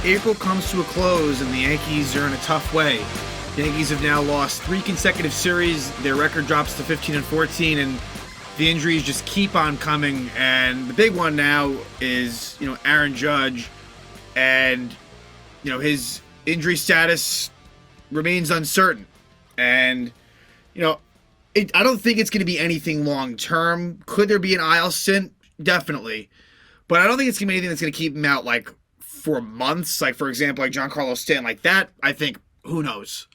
April comes to a close and the Yankees are in a tough way. The Yankees have now lost 3 consecutive series. Their record drops to 15-14, and the injuries just keep on coming. And the big one now is, Aaron Judge, and his injury status remains uncertain. And I don't think it's going to be anything long term. Could there be an IL stint? Definitely, but I don't think it's going to be anything that's going to keep him out for months. Like, for example, like Giancarlo Stanton, like that. I think, who knows?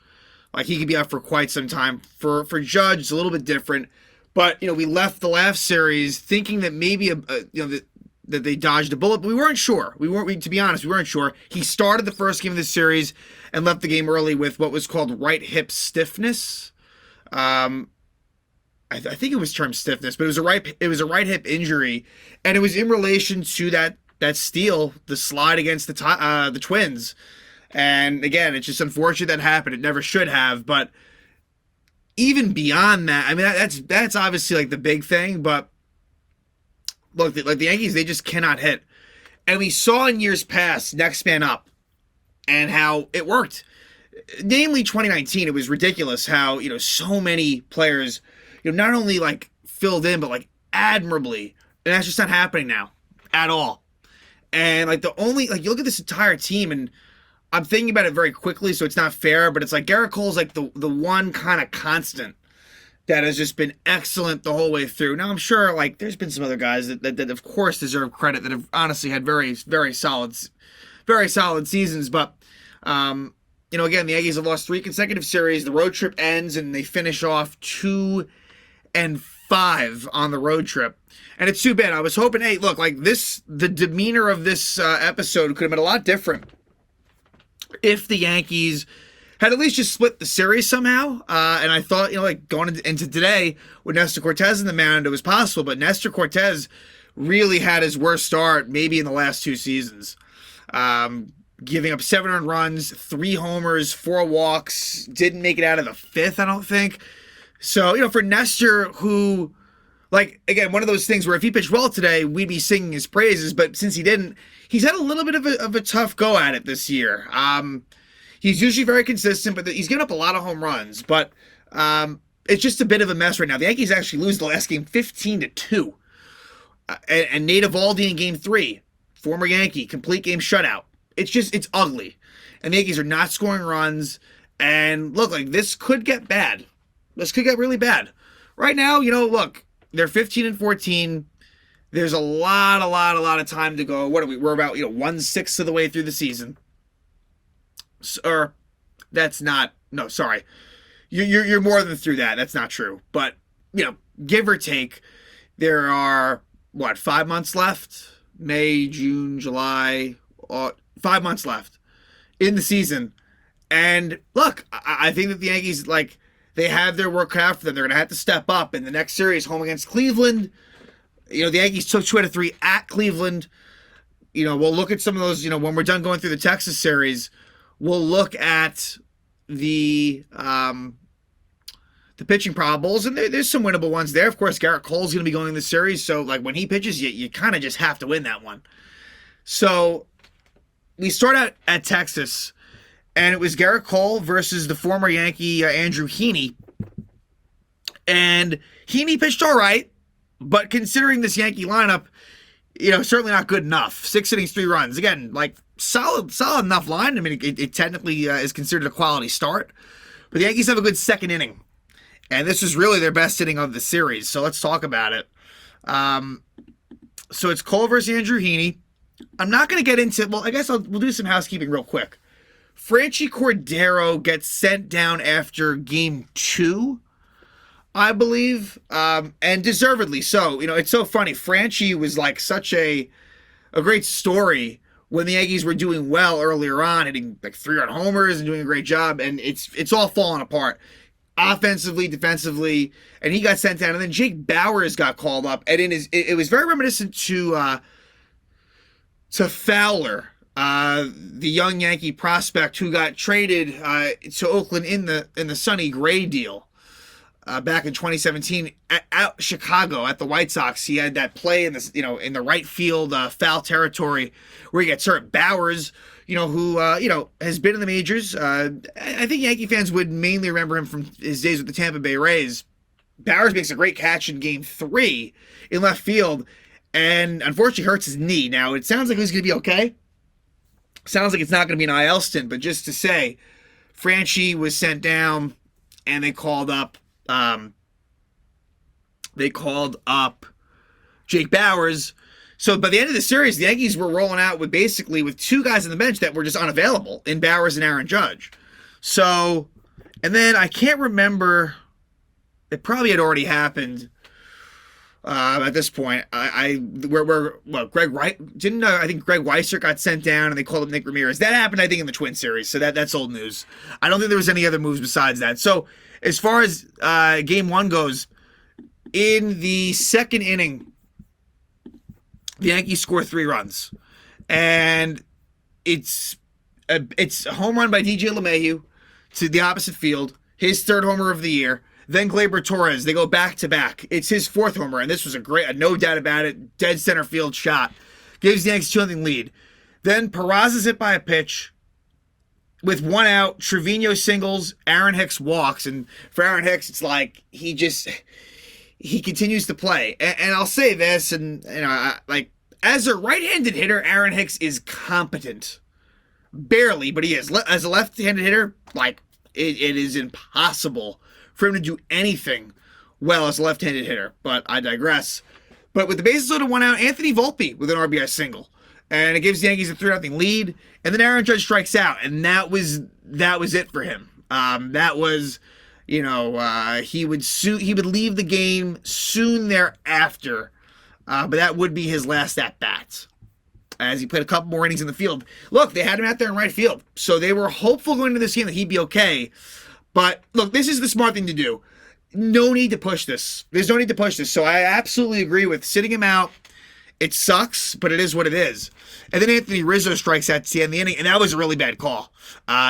Like, he could be out for quite some time. For Judge, it's a little bit different. But we left the last series thinking that maybe that they dodged a bullet, but we weren't sure. To be honest, we weren't sure. He started the first game of the series and left the game early with what was called right hip stiffness. I think it was termed stiffness, but it was a right hip injury, and it was in relation to that steal, the slide against the Twins. And again, it's just unfortunate that happened. It never should have. But even beyond that, I mean, that's obviously like the big thing. But look, like the Yankees, they just cannot hit. And we saw in years past next man up, and how it worked. Namely, 2019, it was ridiculous how so many players not only filled in, but admirably, and that's just not happening now at all. And you look at this entire team, and I'm thinking about it very quickly, so it's not fair, but it's like Garrett Cole's the one kind of constant that has just been excellent the whole way through. Now, I'm sure there's been some other guys that of course deserve credit, that have honestly had very, very solid seasons, but again, the Yankees have lost 3 consecutive series. The road trip ends, and they finish off 2-5 on the road trip. And it's too bad. I was hoping, hey, look, the demeanor of this episode could have been a lot different if the Yankees had at least just split the series somehow. And I thought, going into today with Nestor Cortez in the mound, it was possible. But Nestor Cortez really had his worst start maybe in the last 2 seasons. Giving up 7 earned runs, 3 homers, 4 walks, didn't make it out of the 5th, I don't think. So, for Nestor, who, again, one of those things where if he pitched well today, we'd be singing his praises, but since he didn't, he's had a little bit of a tough go at it this year. He's usually very consistent, but he's given up a lot of home runs, but it's just a bit of a mess right now. The Yankees actually lose the last game 15-2. And Nate Eovaldi in game 3, former Yankee, complete game shutout. It's ugly. And the Yankees are not scoring runs. And look, this could get bad. This could get really bad. Right now, look, they're 15-14. There's a lot of time to go. What are we? We're about, 1/6 of the way through the season. Or that's not, no, sorry. You're more than through that. That's not true. But, give or take, there are, 5 months left? May, June, July, 5 months left in the season. And look, I think that the Yankees, they have their work cut out for them. They're going to have to step up in the next series, home against Cleveland. The Yankees took 2 out of 3 at Cleveland. We'll look at some of those, when we're done going through the Texas series, we'll look at the pitching probables, and there's some winnable ones there. Of course, Garrett Cole's going to be going in the series, so when he pitches, you kind of just have to win that one. So we start out at Texas, and it was Garrett Cole versus the former Yankee Andrew Heaney. And Heaney pitched all right, but considering this Yankee lineup, certainly not good enough. 6 innings, 3 runs. Again, solid enough line. I mean, it technically is considered a quality start. But the Yankees have a good second inning. And this is really their best inning of the series. So let's talk about it. So it's Cole versus Andrew Heaney. I'm not going to get into, I guess we'll do some housekeeping real quick. Franchy Cordero gets sent down after game 2, I believe, and deservedly so. It's so funny. Franchy was such a great story when the Yankees were doing well earlier on, hitting 3 on homers and doing a great job, and it's all falling apart. Offensively, defensively, and he got sent down, and then Jake Bauers got called up, and it was very reminiscent to Fowler, the young Yankee prospect who got traded to Oakland in the Sonny Gray deal back in 2017 at Chicago at the White Sox. He had that play in the right field foul territory where he gets hurt. Bauers, who has been in the majors. I think Yankee fans would mainly remember him from his days with the Tampa Bay Rays. Bowers makes a great catch in Game 3 in left field, and unfortunately hurts his knee. Now, it sounds like he's going to be okay. Sounds like it's not going to be an IL stint, but just to say, Franchi was sent down, and they called up Jake Bowers. So by the end of the series, the Yankees were rolling out with two guys on the bench that were just unavailable in Bowers and Aaron Judge. So, and then I can't remember. It probably had already happened at this point. Greg Wright didn't know. I think Greg Weiser got sent down, and they called up Nick Ramirez. That happened, I think, in the Twin Series. So that's old news. I don't think there was any other moves besides that. So as far as Game 1 goes, in the second inning, the Yankees score 3 runs, and it's a home run by DJ LeMahieu to the opposite field, his 3rd homer of the year. Then Gleyber Torres, they go back to back. It's his 4th homer, and this was a no doubt about it, dead center field shot. Gives the Yankees 2-0 lead. Then Peraza is hit by a pitch. With 1 out, Trevino singles, Aaron Hicks walks, and for Aaron Hicks, it's like he continues to play. And I'll say this, and as a right-handed hitter, Aaron Hicks is competent. Barely, but he is. As a left-handed hitter, it is impossible for him to do anything well as a left-handed hitter. But I digress. But with the bases loaded, 1 out, Anthony Volpe with an RBI single. And it gives the Yankees a 3-0 lead. And then Aaron Judge strikes out. And that was it for him. That was, he would leave the game soon thereafter. But that would be his last at-bat, as he played a couple more innings in the field. Look, they had him out there in right field. So they were hopeful going into this game that he'd be okay. But look, this is the smart thing to do. No need to push this. There's no need to push this. So I absolutely agree with sitting him out. It sucks, but it is what it is. And then Anthony Rizzo strikes out to the end of the inning, and that was a really bad call.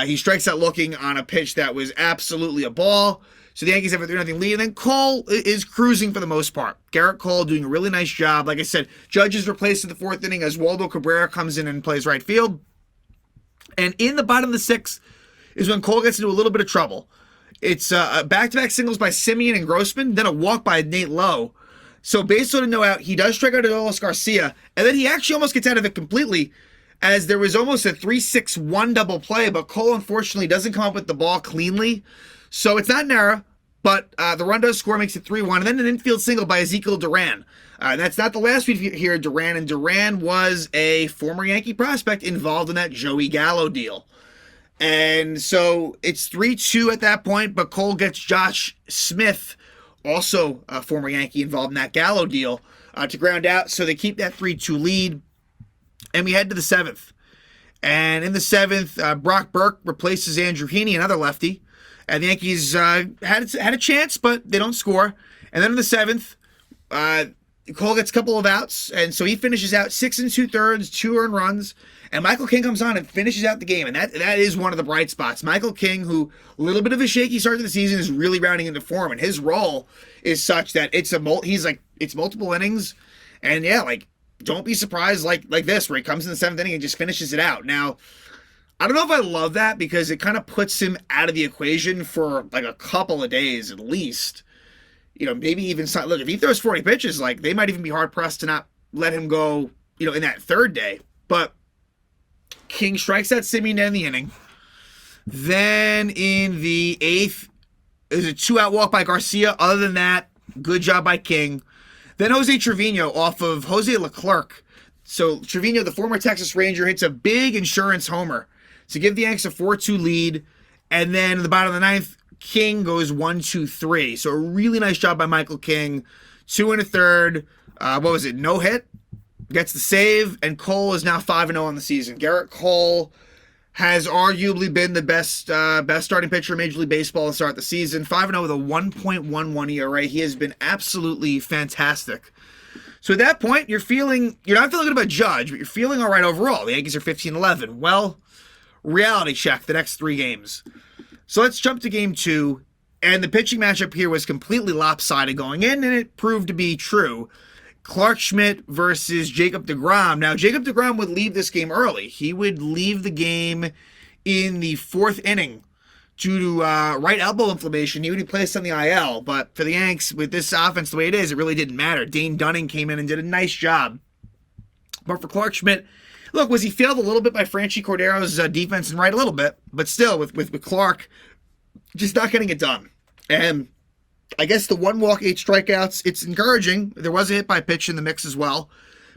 He strikes out looking on a pitch that was absolutely a ball. So the Yankees have a 3-0 lead, and then Cole is cruising for the most part. Garrett Cole doing a really nice job. Like I said, Judge is replaced in the 4th inning as Waldo Cabrera comes in and plays right field. And in the bottom of the 6th is when Cole gets into a little bit of trouble. It's back-to-back singles by Simeon and Grossman, then a walk by Nate Lowe. So base loaded, no out. He does strike out Adolis Garcia, and then he actually almost gets out of it completely, as there was almost a 3-6-1 double play, but Cole unfortunately doesn't come up with the ball cleanly. So it's not an error, but the run does score, makes it 3-1, and then an infield single by Ezekiel Duran. That's not the last we hear of Duran, and Duran was a former Yankee prospect involved in that Joey Gallo deal. And so it's 3-2 at that point, but Cole gets Josh Smith, also a former Yankee involved in that Gallo deal, to ground out. So they keep that 3-2 lead, and we head to the 7th. And in the 7th, Brock Burke replaces Andrew Heaney, another lefty. And the Yankees had a chance, but they don't score. And then in the 7th, Cole gets a couple of outs, and so he finishes out 6 2/3, 2 earned runs. And Michael King comes on and finishes out the game, and that is one of the bright spots. Michael King, who a little bit of a shaky start to the season, is really rounding into form, and his role is such that it's multiple innings, and don't be surprised like this where he comes in the 7th inning and just finishes it out. Now, I don't know if I love that because it kind of puts him out of the equation for a couple of days at least. Maybe even look, if he throws 40 pitches, they might even be hard pressed to not let him go, in that 3rd day. But King strikes out Simeon in the inning. Then in the 8th, there's a 2-out walk by Garcia. Other than that, good job by King. Then Jose Trevino off of Jose Leclerc. So Trevino, the former Texas Ranger, hits a big insurance homer to give the Yankees a 4-2 lead. And then in the bottom of the 9th, King goes 1-2-3. So a really nice job by Michael King. 2 1/3. No hit. Gets the save, and Cole is now 5-0 on the season. Garrett Cole has arguably been the best starting pitcher in Major League Baseball to start the season. 5-0 with a 1.11 ERA. He has been absolutely fantastic. So at that point, you're not feeling good about Judge, but you're feeling all right overall. The Yankees are 15-11. Well, reality check the next 3 games. So let's jump to Game 2, and the pitching matchup here was completely lopsided going in, and it proved to be true. Clark Schmidt versus Jacob deGrom. Now, Jacob deGrom would leave this game early. He would leave the game in the 4th inning due to right elbow inflammation. He would be placed on the IL. But for the Yanks, with this offense the way it is, it really didn't matter. Dane Dunning came in and did a nice job. But for Clark Schmidt, look, was he failed a little bit by Franchy Cordero's defense and right a little bit, but still with Clark just not getting it done. And I guess the 1 walk, 8 strikeouts, it's encouraging. There was a hit by pitch in the mix as well.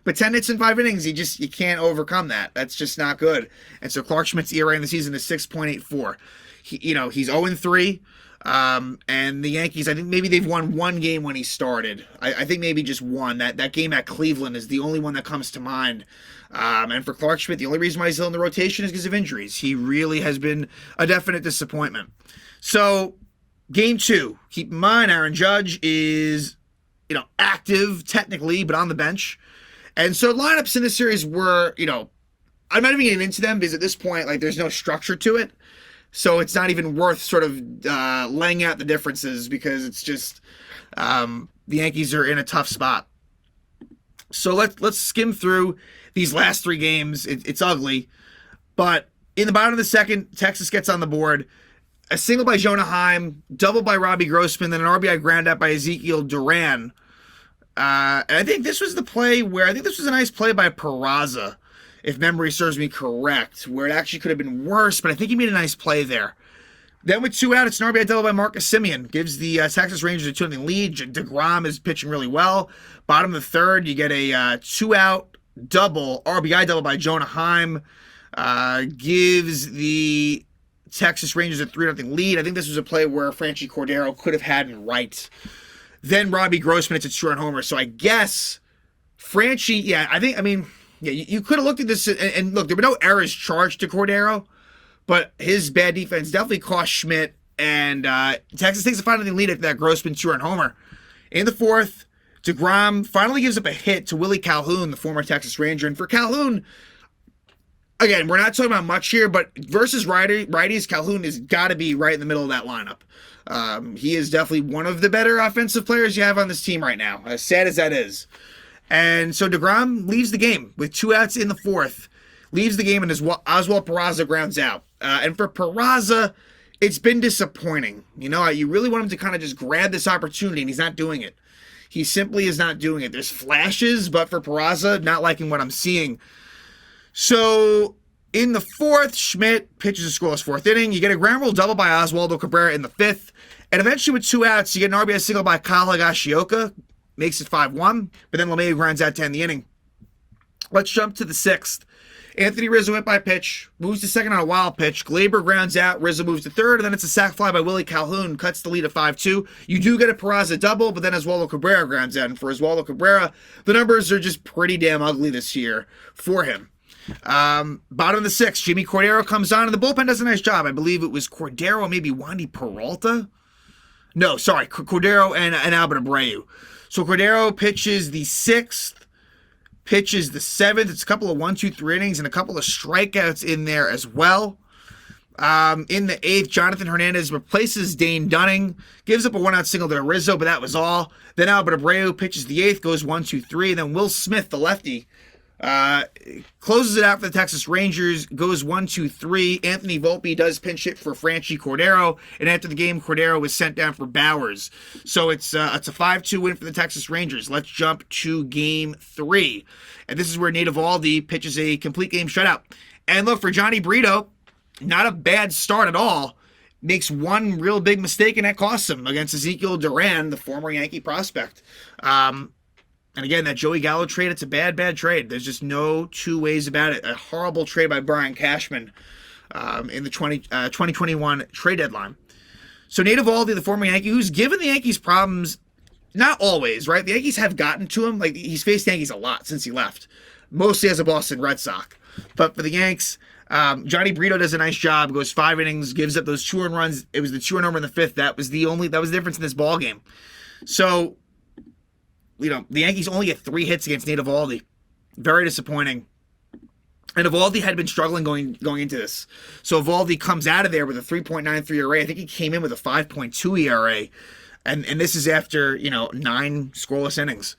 But 10 hits in 5 innings, you can't overcome that. That's just not good. And so Clark Schmidt's ERA in the season is 6.84. He's 0-3. And the Yankees, I think maybe they've won 1 game when he started. I think maybe just one. That game at Cleveland is the only one that comes to mind. And for Clark Schmidt, the only reason why he's still in the rotation is because of injuries. He really has been a definite disappointment. So, game 2. Keep in mind, Aaron Judge is, active technically, but on the bench. And so lineups in this series were, I'm not even getting into them because at this point, there's no structure to it. So it's not even worth sort of laying out the differences because it's just the Yankees are in a tough spot. So let's skim through these last 3 games. It's ugly. But in the bottom of the 2nd, Texas gets on the board. A single by Jonah Heim, double by Robbie Grossman, then an RBI ground out by Ezekiel Duran. And I think this was the play where I think this was a nice play by Peraza, if memory serves me correct, where it actually could have been worse, but I think he made a nice play there. Then with 2 out, it's an RBI double by Marcus Semien. Gives the Texas Rangers a 2-0 lead. deGrom is pitching really well. Bottom of the 3rd, you get a 2-out double, RBI double by Jonah Heim. Gives the Texas Rangers a 3-0 lead. I think this was a play where Franchy Cordero could have had it right. Then Robbie Grossman, it's a 2-run homer. So I guess Franchy, you could have looked at this and look, there were no errors charged to Cordero, but his bad defense definitely cost Schmidt, and Texas takes a 5-0 lead after that Grossman 2-run homer. In the 4th, deGrom finally gives up a hit to Willie Calhoun, the former Texas Ranger. And for Calhoun, again, we're not talking about much here, but versus righties, Calhoun has got to be right in the middle of that lineup. He is definitely one of the better offensive players you have on this team right now, as sad as that is. And so deGrom leaves the game with 2 outs in the 4th, leaves the game, and Oswald Peraza grounds out. And for Peraza, it's been disappointing. You really want him to kind of just grab this opportunity, and he's not doing it. He simply is not doing it. There's flashes, but for Peraza, not liking what I'm seeing. So in the 4th, Schmidt pitches a scoreless 4th inning. You get a ground rule double by Oswaldo Cabrera in the 5th. And eventually with 2 outs, you get an RBI single by Kyle Higashioka. Makes it 5-1. But then LeMahieu grounds out to end the inning. Let's jump to the 6th. Anthony Rizzo hit by pitch. Moves to 2nd on a wild pitch. Glaber grounds out. Rizzo moves to 3rd. And then it's a sac fly by Willie Calhoun. Cuts the lead at 5-2. You do get a Peraza double, but then Oswaldo Cabrera grounds out. And for Oswaldo Cabrera, the numbers are just pretty damn ugly this year for him. Bottom of the 6th, Jimmy Cordero comes on, and the bullpen does a nice job. I believe it was Cordero, maybe Wandy Peralta? No, sorry, Cordero and Albert Abreu. So Cordero pitches the 6th, pitches the 7th. It's a couple of 1-2-3 innings and a couple of strikeouts in there as well. In the 8th, Jonathan Hernandez replaces Dane Dunning, gives up a 1-out single to Rizzo, but that was all. Then Albert Abreu pitches the 8th, goes 1-2-3, and then Will Smith, the lefty, closes it out for the Texas Rangers, goes 1-2-3. Anthony Volpe does pinch hit for Franchy Cordero, and after the game, Cordero was sent down for Bowers. So it's a 5-2 win for the Texas Rangers. Let's jump to game 3. And this is where Nate Eovaldi pitches a complete game shutout. And look, for Johnny Brito, not a bad start at all. Makes one real big mistake, and that costs him against Ezekiel Duran, the former Yankee prospect. And again, that Joey Gallo trade, it's a bad, bad trade. There's just no 2 ways about it. A horrible trade by Brian Cashman in the 2021 trade deadline. So Nate Eovaldi, the former Yankee, who's given the Yankees problems, not always, right? The Yankees have gotten to him. He's faced Yankees a lot since he left, mostly as a Boston Red Sox. But for the Yanks, Johnny Brito does a nice job, goes 5 innings, gives up those 2 earned runs. It was the 2-run homer in the 5th. That was the difference in this ball game. So, the Yankees only get 3 hits against Nate Eovaldi. Very disappointing. And Eovaldi had been struggling going into this. So Eovaldi comes out of there with a 3.93 ERA. I think he came in with a 5.2 ERA. And this is after, 9 scoreless innings.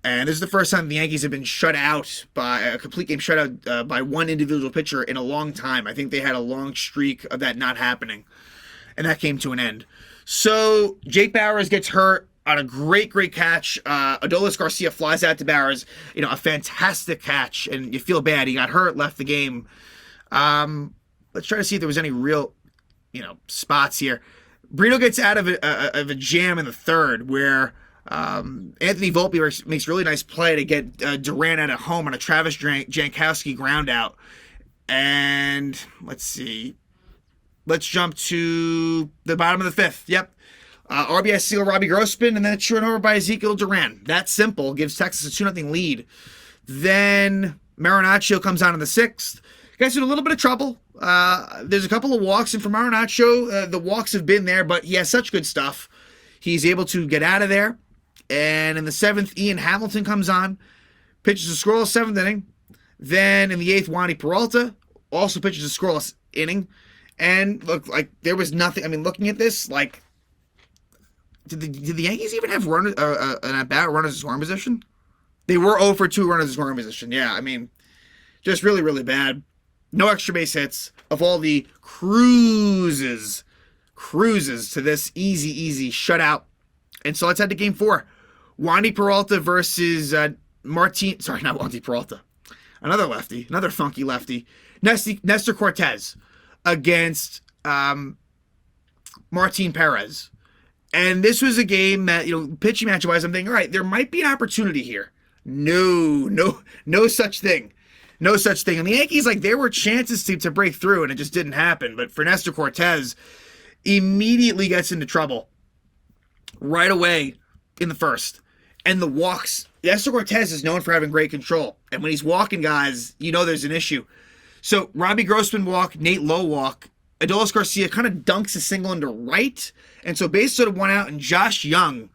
And this is the first time the Yankees have been shut out by a complete game shutout by one individual pitcher in a long time. I think they had a long streak of that not happening, and that came to an end. So Jake Bauers gets hurt on a great catch. Adolis Garcia flies out to Bauers. A fantastic catch, and you feel bad. He got hurt, left the game. Let's try to see if there was any real, spots here. Brito gets out of a jam in the third where Anthony Volpe makes a really nice play to get Duran out of home on a Travis Jankowski ground out. And let's see. Let's jump to the bottom of the fifth. Yep. RBI single Robbie Grossman, and then it's short over by Ezekiel Duran. That simple. Gives Texas a 2-0 lead. Then Marinaccio comes on in the sixth. Guys in a little bit of trouble. There's a couple of walks, and for Marinaccio, the walks have been there, but he has such good stuff. He's able to get out of there. And in the seventh, Ian Hamilton comes on, pitches a scoreless seventh inning. Then in the eighth, Wandy Peralta also pitches a scoreless inning. And look, like there was nothing. I mean, looking at this, like, did the Yankees even have an at-bat runners in scoring position? They were 0 for 2 runners in scoring position. Yeah, I mean, just really, really bad. No extra base hits. Of all the cruises to this easy shutout. And so let's head to game 4. Wandy Peralta versus Sorry, not Wandy Peralta. Another lefty. Another funky lefty. Nestor Cortez against Martin Perez. And this was a game that, pitching match-wise, I'm thinking, all right, there might be an opportunity here. No such thing. No such thing. And the Yankees, there were chances to break through, and it just didn't happen. But for Nestor Cortez, immediately gets into trouble right away in the first. And the walks, Nestor Cortez is known for having great control. And when he's walking guys, there's an issue. So Robbie Grossman walk, Nate Lowe walk. Adolis Garcia kind of dunks a single into right. And so base sort of won out, and Josh Young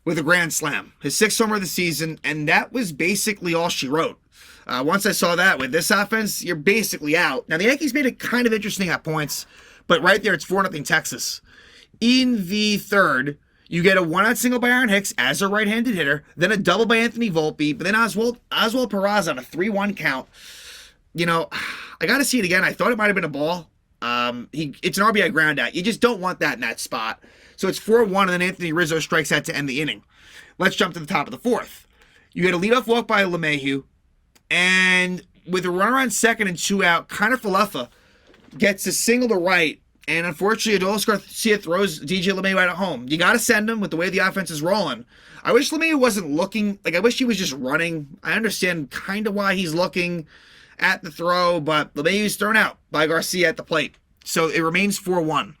with a grand slam. His 6th homer of the season, and that was basically all she wrote. Once I saw that with this offense, you're basically out. Now, the Yankees made it kind of interesting at points, but right there, it's 4-0 Texas. In the third, you get a 1-out single by Aaron Hicks as a right-handed hitter, then a double by Anthony Volpe, but then Oswald Peraza on a 3-1 count. I got to see it again. I thought it might have been a ball. It's an RBI ground out. You just don't want that in that spot. So it's 4-1, and then Anthony Rizzo strikes out to end the inning. Let's jump to the top of the fourth. You get a leadoff walk by LeMahieu, and with a runner on second and 2 out, Connor Falefa gets a single to right, and unfortunately, Adolis Garcia throws DJ LeMahieu out at home. You got to send him with the way the offense is rolling. I wish LeMahieu wasn't looking. I wish he was just running. I understand kind of why he's looking at the throw, but LeMahieu's thrown out by Garcia at the plate. So it remains 4-1.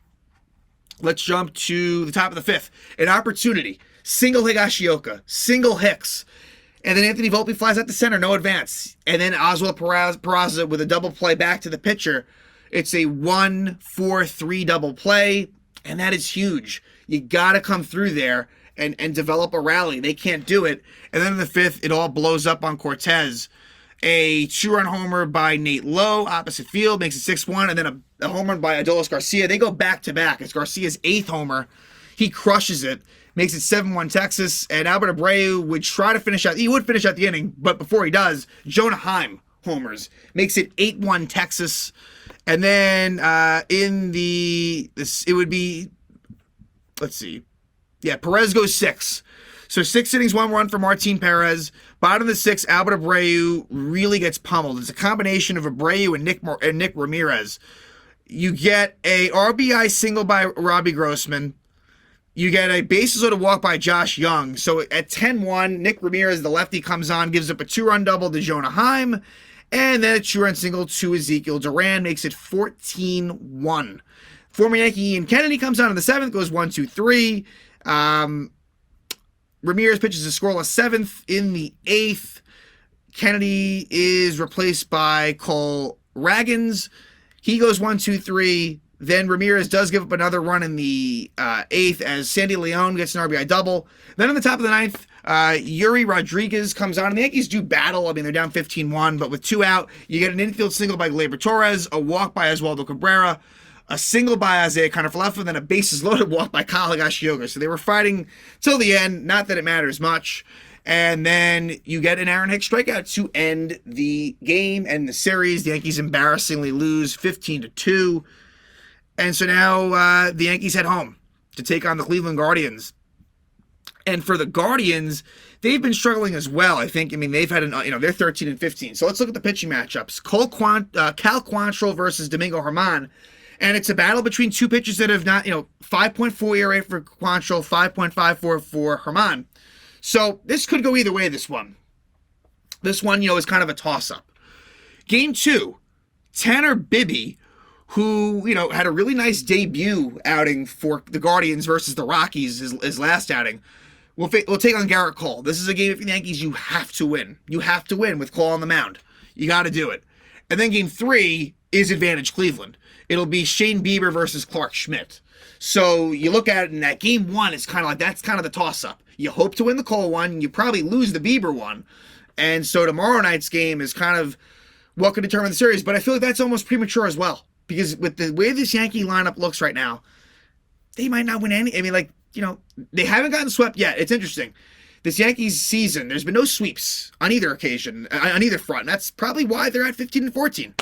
Let's jump to the top of the fifth. An opportunity. Single Higashioka. Single Hicks. And then Anthony Volpe flies out to center, no advance. And then Oswald Peraza with a double play back to the pitcher. It's a 1-4-3 double play, and that is huge. You got to come through there and develop a rally. They can't do it. And then in the fifth, it all blows up on Cortez. A 2-run homer by Nate Lowe, opposite field, makes it 6-1, and then a home run by Adolis Garcia. They go back-to-back. It's Garcia's 8th homer. He crushes it, makes it 7-1 Texas, and Albert Abreu would try to finish out. He would finish out the inning, but before he does, Jonah Heim homers, makes it 8-1 Texas. And then it would be, let's see. Yeah, Perez goes 6. So 6 innings, 1 run for Martin Perez. Bottom of the 6th, Albert Abreu really gets pummeled. It's a combination of Abreu and Nick Ramirez. You get a RBI single by Robbie Grossman. You get a bases loaded walk by Josh Young. So at 10-1, Nick Ramirez, the lefty, comes on, gives up a 2-run double to Jonah Heim. And then a 2-run single to Ezekiel Duran, makes it 14-1. Former Yankee Ian Kennedy comes on in the 7th, goes 1-2-3. Ramirez pitches a scoreless 7th. In the 8th, Kennedy is replaced by Cole Ragans. He goes 1-2-3. Then Ramirez does give up another run in the 8th as Sandy Leon gets an RBI double. Then on the top of the 9th, Yuri Rodriguez comes on, and the Yankees do battle. I mean, they're down 15-1, but with 2 out, you get an infield single by Gleyber Torres, a walk by Oswaldo Cabrera, a single by Isaiah Connor-Falefa, then a bases-loaded walk by Kyle Higashioka. So they were fighting till the end, not that it matters much. And then you get an Aaron Hicks strikeout to end the game and the series. The Yankees embarrassingly lose 15-2. And so now the Yankees head home to take on the Cleveland Guardians. And for the Guardians, they've been struggling as well. I mean, they've had they're 13-15. So let's look at the pitching matchups. Cal Quantrill versus Domingo Germán. And it's a battle between two pitchers that have not, 5.4 ERA for Quantrill, 5.54 for Germán. So this could go either way, this one. This one, is kind of a toss-up. Game 2, Tanner Bibby, who, had a really nice debut outing for the Guardians versus the Rockies, his last outing, will take on Garrett Cole. This is a game for the Yankees you have to win. You have to win with Cole on the mound. You got to do it. And then Game 3 is advantage Cleveland. It'll be Shane Bieber versus Clark Schmidt. So you look at it, and that Game 1 is kind of like, that's kind of the toss-up. You hope to win the Cole one, and you probably lose the Bieber one. And so tomorrow night's game is kind of what could determine the series. But I feel like that's almost premature as well. Because with the way this Yankee lineup looks right now, they might not win any. I mean, they haven't gotten swept yet. It's interesting. This Yankees season, there's been no sweeps on either occasion, on either front. And that's probably why they're at 15-14.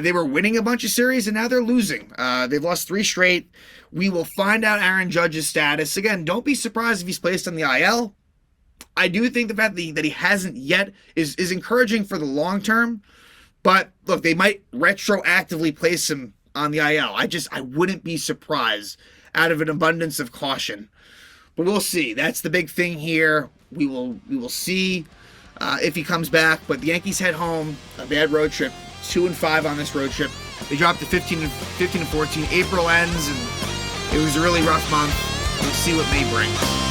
They were winning a bunch of series, and now they're losing. They've lost 3 straight. We will find out Aaron Judge's status. Again, don't be surprised if he's placed on the IL. I do think the fact that he hasn't yet is encouraging for the long term. But, look, they might retroactively place him on the IL. I wouldn't be surprised out of an abundance of caution. But we'll see. That's the big thing here. We will see if he comes back. But the Yankees head home, a bad road trip. 2-5 on this road trip. They dropped to 15-14. April ends, and it was a really rough month. We'll see what May brings.